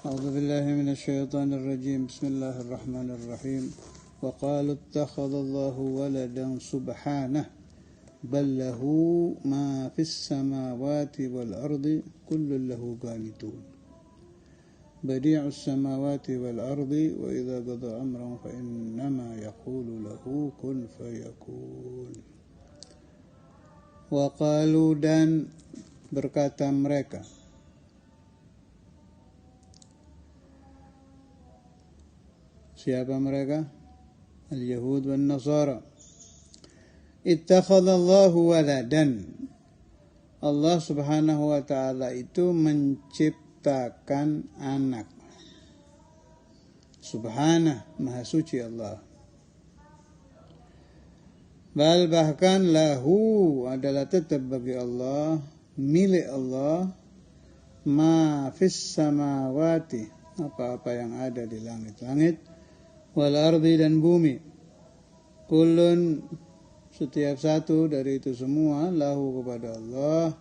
أعوذ بالله من الشيطان الرجيم. بسم الله الرحمن الرحيم. وقالوا اتخذ الله ولدا سبحانه بل له ما في السماوات والأرض كل له قانتون بديع السماوات والأرض وإذا قضى أمرا فإنما يقول له كن فيكون. وقالوا, dan berkata mereka, siapa mereka? Al-Yahud wal Nasara. Ittakhadallahu waladan. Allah subhanahu wa ta'ala itu menciptakan anak. Subhanah, maha suci Allah. Bal bahkan lahu adalah tetap bagi Allah, milik Allah, ma fis samawati, apa-apa yang ada di langit-langit, wal ardi dan bumi. Kullun, setiap satu dari itu semua, lahu kepada Allah,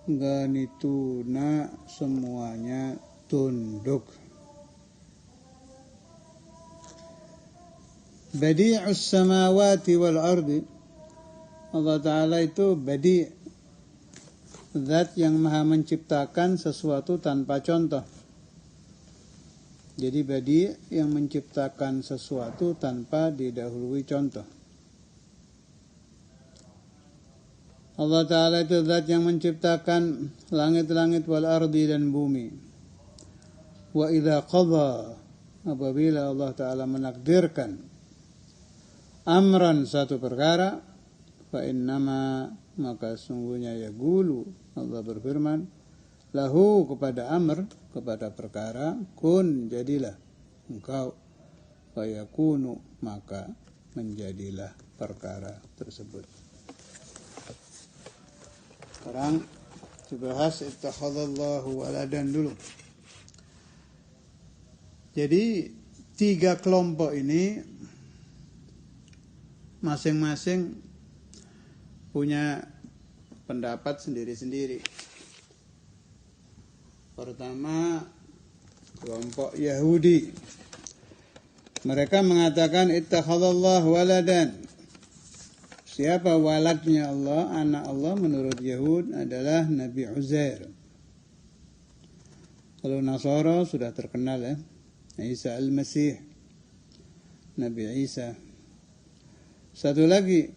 ganituna, semuanya tunduk. Badi'us samawati wal ardi. Allah Ta'ala itu badi', zat yang maha menciptakan sesuatu tanpa contoh. Jadi badi' yang menciptakan sesuatu tanpa didahului contoh. Allah Ta'ala itu zat yang menciptakan langit-langit wal ardi dan bumi. Wa idza qadha, apabila Allah Ta'ala menakdirkan amran, satu perkara, fa innama, maka sungguhnya yaqulu, Allah berfirman, lahu kepada amr, kepada perkara, kun, jadilah engkau, fa yakunu, maka menjadilah perkara tersebut. Sekarang dibahas ittakhadallahu waladan dulu. Jadi 3 kelompok ini masing-masing punya pendapat sendiri-sendiri. Pertama, kelompok Yahudi. Mereka mengatakan ittakhadallahu waladan. Siapa waladnya Allah, anak Allah menurut Yahud adalah Nabi Uzair. Kalau Nasara sudah terkenal ya, Isa al-Masih, Nabi Isa. Satu lagi,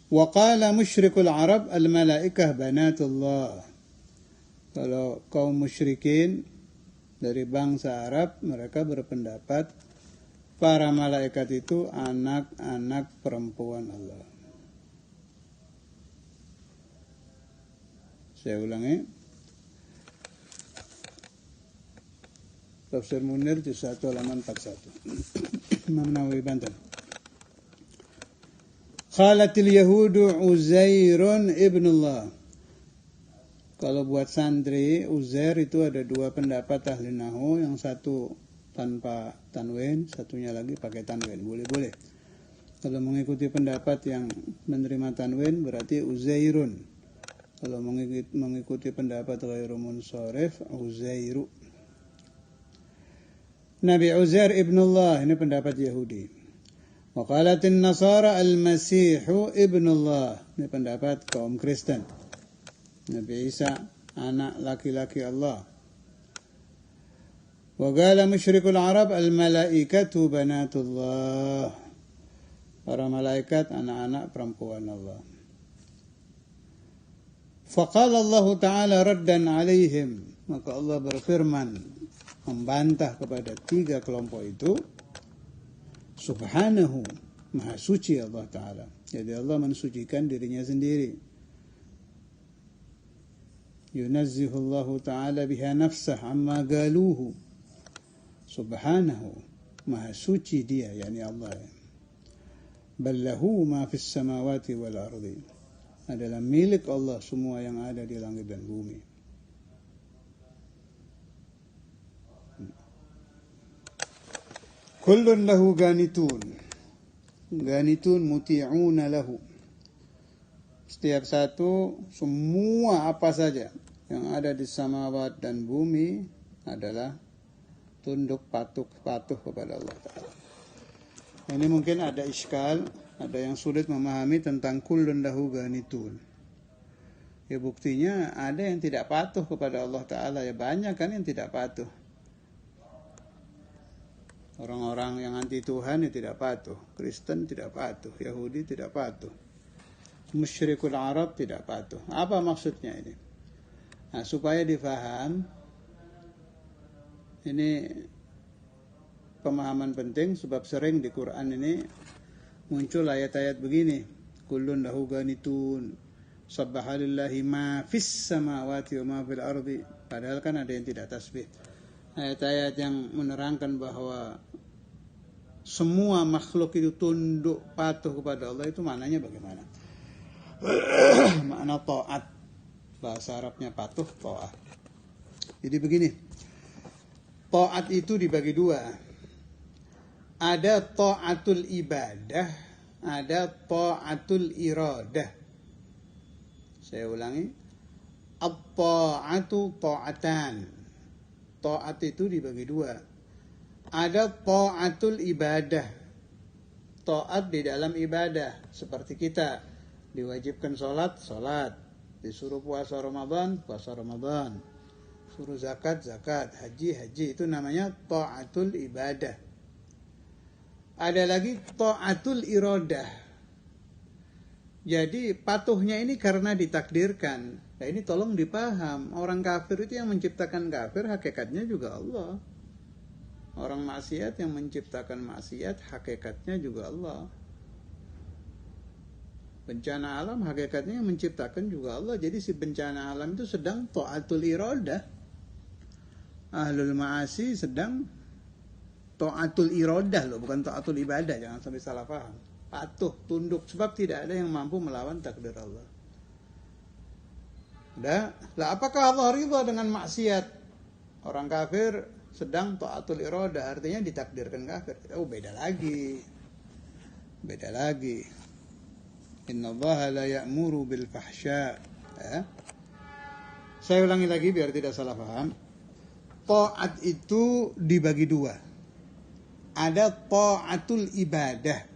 wa qala musyrikul Arab al-malaikah banatullah. Kalau kaum musyrikin dari bangsa Arab, mereka berpendapat para malaikat itu anak-anak perempuan Allah. Saya ulangi. Tafsir Munir juz 1 halaman 41. Imam Nawawi Banten. Qalatil yahudu Uzairun ibnullah. Kalau buat santri, Uzair itu ada 2 pendapat ahli nahwu, yang satu tanpa tanwin, satunya lagi pakai tanwin. Boleh-boleh. Kalau mengikuti pendapat yang menerima tanwin berarti Uzairun. Kalau mengikuti pendapat ghairu munsharif, Uzairu. Nabi Uzair ibnullah, ini pendapat Yahudi. Wa qalatin Nasara al-Masihu ibnullah, ini pendapat kaum Kristen. Nabi Isa anak laki-laki Allah. Wa qala musyrikul Arab al-malaikatu banatullah, para malaikat anak-anak perempuan Allah. Faqala Allah Ta'ala raddan alaihim, maka Allah berfirman membantah kepada 3 kelompok itu, subhanahu, maha suci Allah Ta'ala. Jadi Allah mensucikan dirinya sendiri. Yunazzihullahu Ta'ala biha nafsah amma galuhu. Subhanahu, maha suci dia, yakni Allah. Ballahu ma fis samawati wal ardi, adalah milik Allah semua yang ada di langit dan bumi. Kullun lahu ganitun. Ganitun muti'una lahu. Setiap satu, semua apa saja yang ada di samawat dan bumi adalah tunduk patuh kepada Allah Ta'ala. Ini mungkin ada iskal, ada yang sulit memahami tentang kullun lahu qanitun. Ya buktinya ada yang tidak patuh kepada Allah Ta'ala, ya banyak kan yang tidak patuh. Orang-orang yang anti Tuhan ya tidak patuh, Kristen tidak patuh, Yahudi tidak patuh, musyrikul Arab tidak patuh. Apa maksudnya ini? Nah, supaya difaham, ini pemahaman penting sebab sering di Quran ini muncul ayat-ayat begini, kullun lahu qanitun, sabbahalillahi ma fis samawati wa ma fil ardi. Padahal kan ada yang tidak tasbih. Ayat-ayat yang menerangkan bahwa semua makhluk itu tunduk patuh kepada Allah, itu maknanya bagaimana? Makna ta'at, bahasa Arabnya patuh, ta'at. Jadi begini, ta'at itu dibagi dua. Ada ta'atul ibadah, ada ta'atul iradah. Saya ulangi, at-ta'atu ta'atan. Ta'at itu dibagi dua. Ada ta'atul ibadah, ta'at di dalam ibadah, seperti kita diwajibkan sholat, disuruh puasa Ramadan, suruh zakat, haji, itu namanya ta'atul ibadah. Ada lagi ta'atul iradah. Jadi patuhnya ini karena ditakdirkan. Nah ini tolong dipaham, orang kafir itu yang menciptakan kafir, hakikatnya juga Allah. Orang maksiat yang menciptakan maksiat, hakikatnya juga Allah. Bencana alam, hakikatnya yang menciptakan juga Allah. Jadi si bencana alam itu sedang ta'atul iradah. Ahlul ma'asi sedang ta'atul iradah loh, bukan ta'atul ibadah, jangan sampai salah paham. Patuh, tunduk, sebab tidak ada yang mampu melawan takdir Allah. Lah apakah Allah ridha dengan maksiat? Orang kafir sedang ta'atul iradah, artinya ditakdirkan kafir. Oh, beda lagi. Innallaha la ya'muru bil fahsya. Saya ulangi lagi biar tidak salah paham. Ta'at itu dibagi dua. Ada ta'atul ibadah.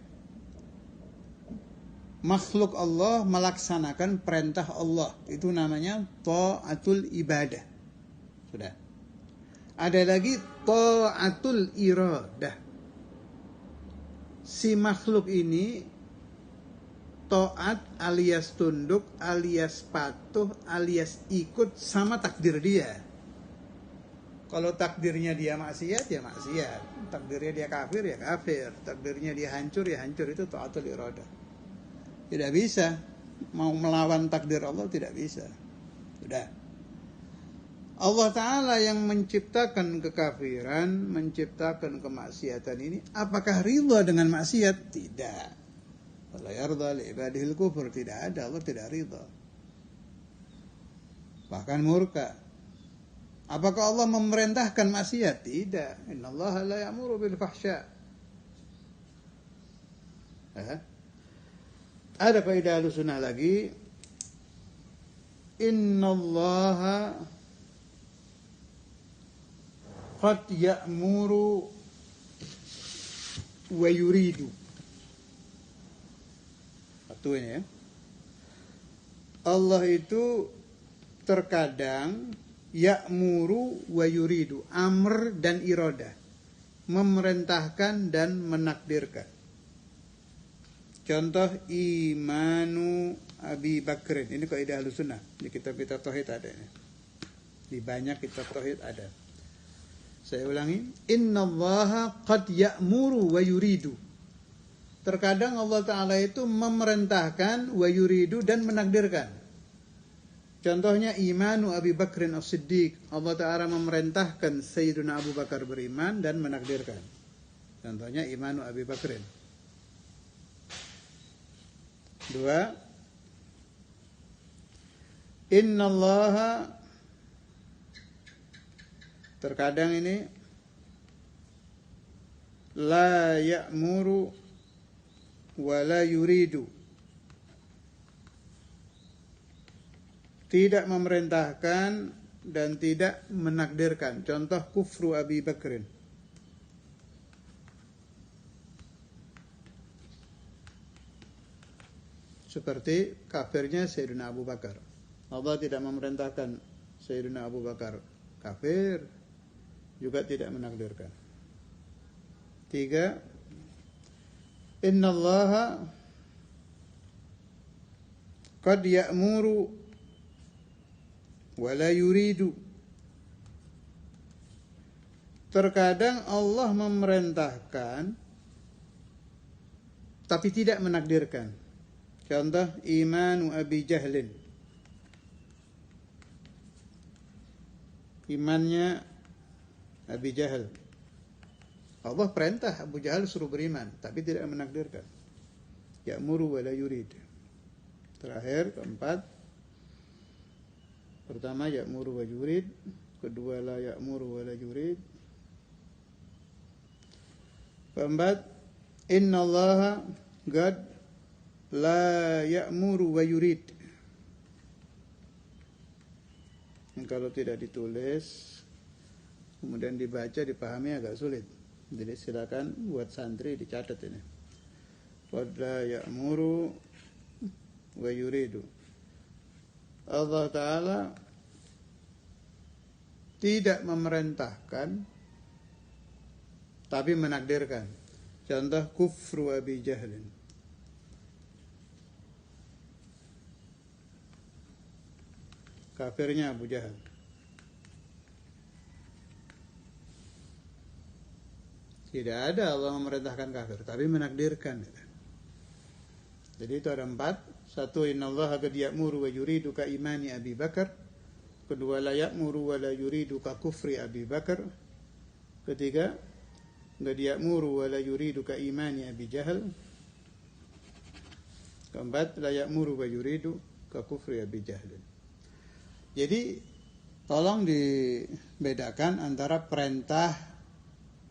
Makhluk Allah melaksanakan perintah Allah, itu namanya ta'atul ibadah. Sudah. Ada lagi ta'atul iradah. Si makhluk ini ta'at alias tunduk alias patuh alias ikut sama takdir dia. Kalau takdirnya dia maksiat, ya maksiat. Takdirnya dia kafir, ya kafir. Takdirnya dia hancur, ya hancur. Itu ta'atul iradah. Tidak bisa mau melawan takdir Allah, tidak bisa. Sudah. Allah Ta'ala yang menciptakan kekafiran, menciptakan kemaksiatan ini, apakah ridha dengan maksiat? Tidak. Wala yarda li ibadihil kufur, tidak ada, Allah tidak ridha. Bahkan murka. Apakah Allah memerintahkan maksiat? Tidak. Innallaha la ya'muru bil fahsya. Ada kaidah Ahlussunnah lagi. Innallaha qad ya'muru wa yuridu. Satu ini ya. Allah itu terkadang ya'muru wa yuridu, amr dan iradah, memerintahkan dan menakdirkan. Contoh imanu Abi Bakrin. Ini kaidah Ahlussunnah. Di kitab-kitab tauhid ada ini. Di banyak kitab tauhid ada. Saya ulangi. Innallaha qad ya'muru wa yuridu. Terkadang Allah Ta'ala itu memerintahkan wa yuridu dan menakdirkan. Contohnya imanu Abi Bakrin as-Siddiq. Allah Ta'ala memerintahkan Sayyiduna Abu Bakar beriman dan menakdirkan. Contohnya imanu Abi Bakrin. Dua, innallaha, terkadang ini la ya'muru wa la yuridu. tidak memerintahkan dan tidak menakdirkan. Contoh kufru Abi Bakrin. Seperti kafirnya Sayyidina Abu Bakar. Allah tidak memerintahkan Sayyidina Abu Bakar kafir, juga tidak menakdirkan. 3. Innallaha qad ya'muru wa la yuridu. Terkadang Allah memerintahkan tapi tidak menakdirkan. Contoh imanu Abi Jahlin. Imannya Abi Jahal. Allah perintah Abu Jahal suruh beriman, tapi tidak menakdirkan. Ya'muru wa la yurid. Terakhir, keempat. Pertama, ya'muru wa yurid. Kedua, la ya'muru wa la yurid. Keempat, innallaha qad la ya'muru wa yurid. Kalau tidak ditulis kemudian dibaca dipahami agak sulit. Jadi silakan buat santri dicatat ini. Qad la ya'muru wa yuridu. Allah Ta'ala tidak memerintahkan tapi menakdirkan. Contoh kufru Abi Jahlin. Kafirnya Abu Jahal. Tidak ada Allah memerintahkan kafir, tapi menakdirkan. Jadi itu ada 4. 1, innallaha qad ya'muru wa yuridu ka imani Abi Bakar. Kedua, la ya'muru wa la yuridu ka kufri Abi Bakar. Ketiga, qad ya'muru wa la yuridu ka imani Abi Jahal. Keempat, la ya'muru wa yuridu ka kufri Abi Jahal. Jadi tolong dibedakan antara perintah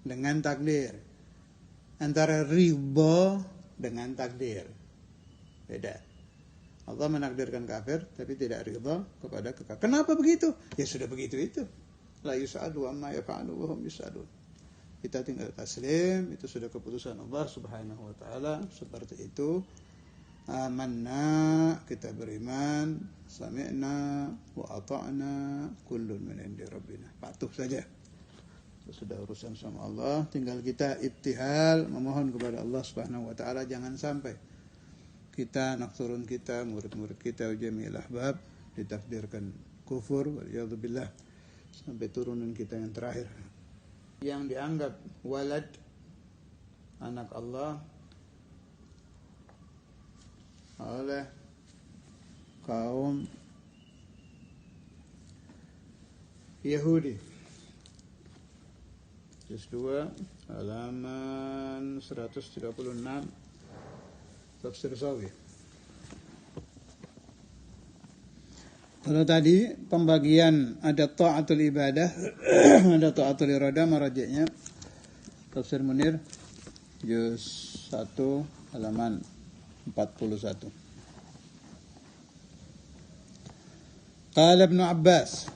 dengan takdir, antara ridha dengan takdir. Beda. Allah menakdirkan kafir tapi tidak ridha kepada kekafir. Kenapa begitu? Ya sudah begitu itu. La yus'alu amma yaf'alu wa hum yus'alun. Kita tinggal taslim, itu sudah keputusan Allah Subhanahu wa taala, seperti itu. Amanna, kita beriman, sami'na wa ata'na, kullun min indi rabbina. Patuh saja. Itu sudah urusan sama Allah, tinggal kita ibtihal, memohon kepada Allah Subhanahu wa taala jangan sampai kita, anak turun kita, murid-murid kita, jami'il ahbab ditakdirkan kufur waliyadzubillah sampai turunan kita yang terakhir yang dianggap walad, anak Allah, oleh kaum Yahudi. Juz 2 halaman 136 Tafsir Sawi. Kalau tadi pembagian ada ta'atul ibadah, ada ta'atul iradah, marajiknya Tafsir Munir juz 1 halaman 41. Qala Ibnu Abbas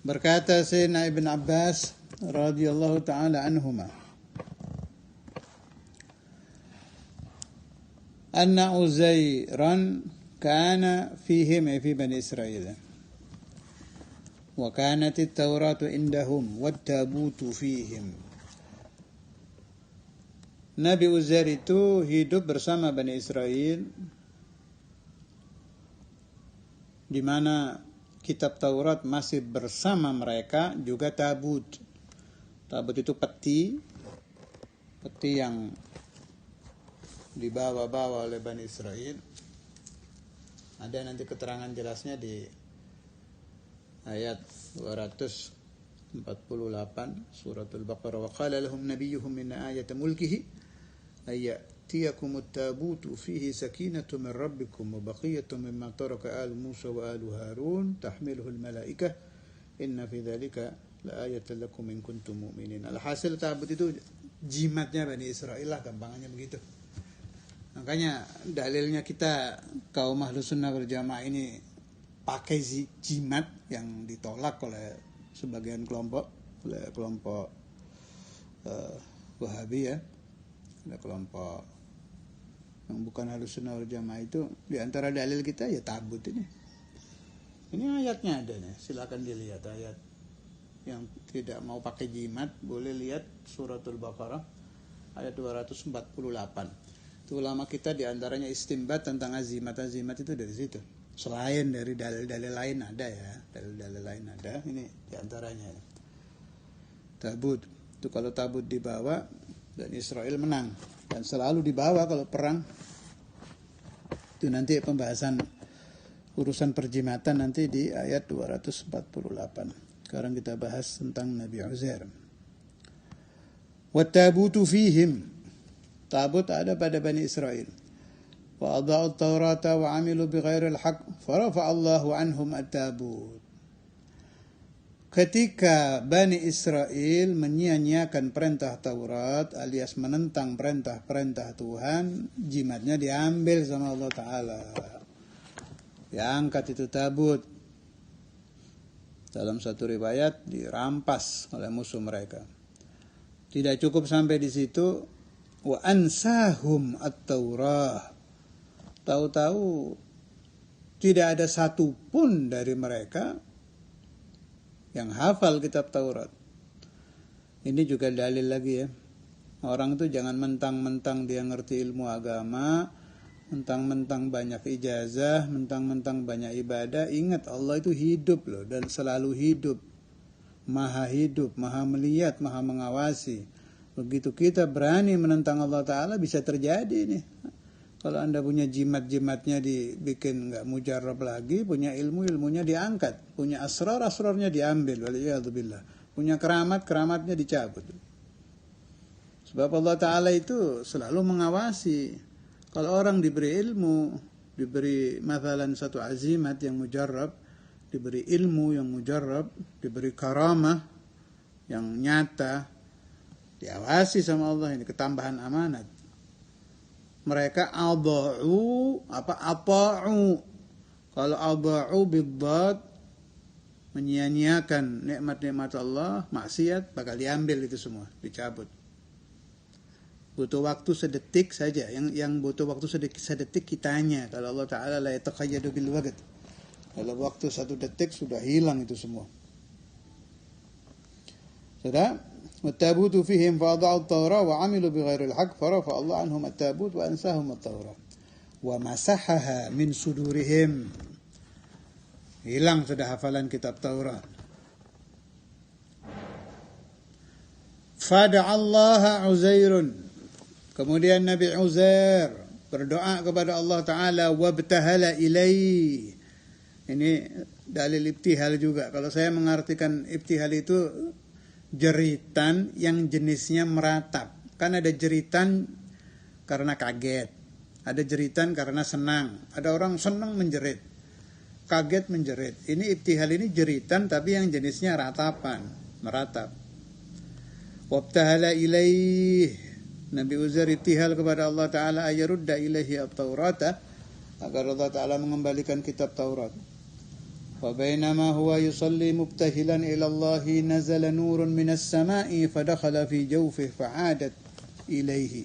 berkata Sayyidina Ibn Abbas radhiyallahu ta'ala anhuma anna Uzairan kana fihim fi Bani Israel wa kanat at-Taurat indahum wat-tabut fihim. Nabi Uzair itu hidup bersama Bani Israel di mana kitab Taurat masih bersama mereka, juga tabut. Tabut itu peti yang dibawa-bawa oleh Bani Israel. Ada nanti keterangan jelasnya di ayat 248 suratul Baqarah. Wa qala lahum nabiyyuhum min ayati mulkihi ayatiyakumut tabutu fihi sakinatu min rabbikum wa baqiyatu mimma taraka al Musa wa al Harun tahmiluhu al malaikah inna fi dhalika la ayatul lakum in kuntum mu'minin. Alhasil tabut itu jimatnya Bani Israil lah, gampangannya begitu. Makanya dalilnya kita kaum Ahlus Sunnah wal Jamaah ini pakai jimat yang ditolak oleh sebagian kelompok, oleh kelompok Wahabi ya, ada kelompok yang bukan Ahlus Sunnah wal Jamaah itu. Di antara dalil kita ya tabut ini. Ini ayatnya ada nih, silakan dilihat ayat yang tidak mau pakai jimat, boleh lihat suratul Baqarah ayat 248. Itu ulama kita diantaranya istimbat tentang azimat itu dari situ. Selain dari dalil-dalil lain ada ya, dalil-dalil lain ada. Ini diantaranya. Tabut itu kalau tabut dibawa dan Israel menang, dan selalu dibawa kalau perang. Itu nanti pembahasan urusan perjimatan nanti di ayat 248. Sekarang kita bahas tentang Nabi Uzair. Wat-tabutu fihim. Tabut ada pada Bani Israel. Wa adha'u at-taurata wa 'amilu bighairil haqq farafa'a Allahu 'anhum at-tabut. Ketika Bani Israel menyia-nyiakan perintah Taurat alias menentang perintah-perintah Tuhan, jimatnya diambil sama Allah Ta'ala. Diangkat itu tabut. Dalam satu riwayat dirampas oleh musuh mereka. Tidak cukup sampai di situ, wa ansahum at-Taurah. Tahu-tahu tidak ada satupun dari mereka yang hafal kitab Taurat. Ini juga dalil lagi ya. Orang itu jangan mentang-mentang dia ngerti ilmu agama, mentang-mentang banyak ijazah, mentang-mentang banyak ibadah. Ingat Allah itu hidup loh, dan selalu hidup, maha melihat, maha mengawasi. Begitu kita berani menentang Allah Ta'ala, bisa terjadi nih. Kalau anda punya jimat-jimatnya dibikin gak mujarab lagi, punya ilmunya diangkat, punya asrar-asrarnya diambil, waliyadzubillah. Punya keramatnya dicabut. Sebab Allah Ta'ala itu selalu mengawasi. Kalau orang diberi ilmu, diberi mathalan satu azimat yang mujarab, diberi ilmu yang mujarab, diberi karamah yang nyata, diawasi sama Allah, ini ketambahan amanat. Mereka adha'u, ata'u. Kalau adha'u biddat, menyia-nyiakan nikmat-nikmat Allah, maksiat, bakal diambil itu semua, dicabut. Butuh waktu sedetik saja. Yang butuh waktu sedetik kitanya. Kalau Allah Ta'ala la yataqayyadu bil waqt. Kalau waktu 1 detik sudah hilang itu semua. Sudah. Wat-tabutu fihim fa'adha'u at-Taurah wa 'amilu bighairil haqq farafa Allah anhum at-tabut wa ansahum at-Taurah. Wa masahaha min sudurihim. Hilang sudah hafalan kitab Taurat. Fada'allaha Uzairun. Kemudian Nabi Uzair berdoa kepada Allah Ta'ala, wabtahala ilaih. Ini dalil ibtihal juga. Kalau saya mengartikan ibtihal itu jeritan yang jenisnya meratap. Kan ada jeritan karena kaget, ada jeritan karena senang. Ada orang senang menjerit, kaget menjerit. Ini ibtihal, ini jeritan tapi yang jenisnya ratapan, meratap. Wabtahala ilaih. Nabi Uzair ibtihal kepada Allah Ta'ala ayarudda ilaihi at-Taurata, agar Allah Ta'ala mengembalikan kitab Taurat. Wa bainama huwa yusalli mubtahilan ila Allah nazala nurun minas sama'i fadakhala fi jawfihi fa'adat ilaihi.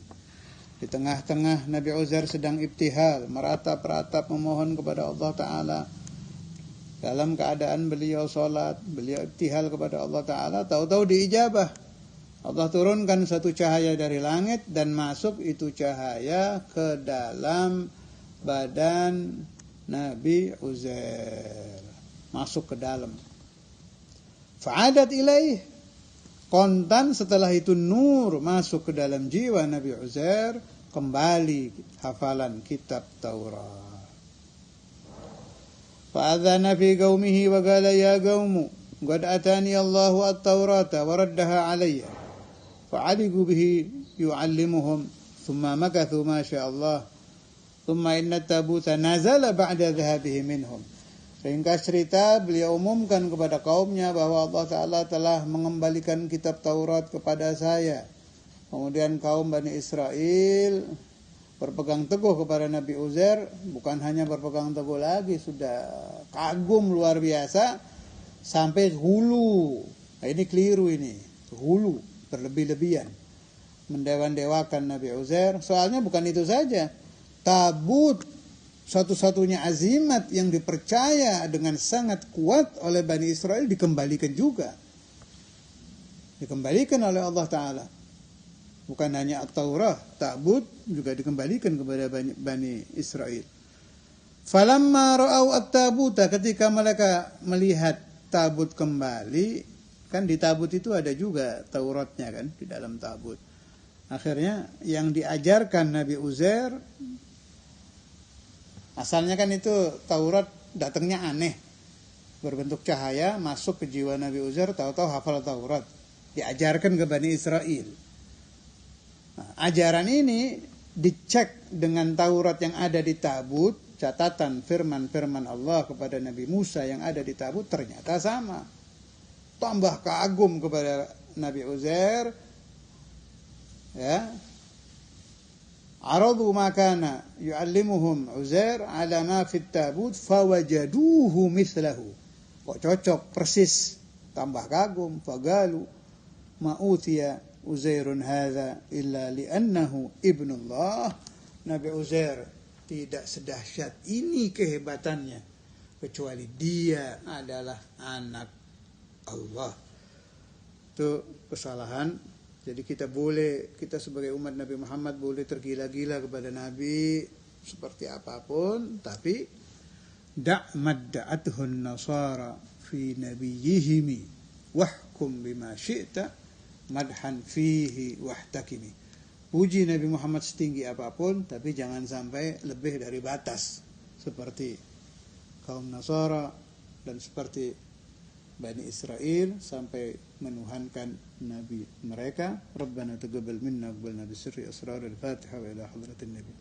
Di tengah-tengah Nabi Uzair sedang ibtihal, meratap-ratap memohon kepada Allah Ta'ala. Dalam keadaan beliau salat, beliau ibtihal kepada Allah Ta'ala, tahu-tahu diijabah. Allah turunkan satu cahaya dari langit dan masuk itu cahaya ke dalam badan Nabi Uzair. Masuk ke dalam. Fa'adat ilaih. Kontan setelah itu nur masuk ke dalam jiwa Nabi Uzair, kembali hafalan kitab Taurat. Fa'adhana fi qaumihi wa qala ya qaumu qad atani Allahu at-Taurata wa raddaha alayya. فعلقوا به يعلمهم ثم مكثوا ما شاء الله ثم إن التابوت نزل بعد ذهابه منهم. Ringkas cerita, beliau umumkan kepada kaumnya bahwa Allah Ta'ala telah mengembalikan kitab Taurat kepada saya. Kemudian kaum Bani Israel berpegang teguh kepada Nabi Uzair, bukan hanya berpegang teguh lagi, sudah kagum luar biasa sampai hulu. Nah, ini keliru ini, hulu, berlebih-lebihan, mendewa-dewakan Nabi Uzair. Soalnya bukan itu saja, tabut satu-satunya azimat yang dipercaya dengan sangat kuat oleh Bani Israel dikembalikan juga. Dikembalikan oleh Allah Ta'ala. Bukan hanya At-Taurah, tabut juga dikembalikan kepada Bani Israel. Falamma ra'au at-tabuta, ketika mereka melihat tabut kembali, kan di tabut itu ada juga Tauratnya kan, di dalam tabut. Akhirnya yang diajarkan Nabi Uzair, asalnya kan itu Taurat datangnya aneh, berbentuk cahaya, masuk ke jiwa Nabi Uzair, tahu-tahu hafal Taurat, diajarkan ke Bani Israel. Nah, ajaran ini dicek dengan Taurat yang ada di tabut, catatan firman-firman Allah kepada Nabi Musa yang ada di tabut ternyata sama. Tambah kagum kepada Nabi Uzair, ya. Aradu makana yu'allimuhum Uzair ala ma fit tabut fawajaduhu mislahu. Kok cocok persis, tambah kagum, fagalu ma utiya Uzairun hadza illa li'annahu ibnullah. Nabi Uzair tidak sedahsyat ini kehebatannya kecuali dia adalah anak Allah. Itu kesalahan. Jadi kita sebagai umat Nabi Muhammad boleh tergila-gila kepada Nabi seperti apapun, tapi madda'atuhun nasara fi nabiyihimi wahkum bima syi'ta madhan fihi wahtakimi. Puji Nabi Muhammad setinggi apapun, tapi jangan sampai lebih dari batas seperti kaum Nasara dan seperti Bani Israel sampai menuhankan Nabi mereka. Rabbana taqabbal minna wa qbal Nabi sirri asrar al-Fatihah wa ila hadratin Nabi.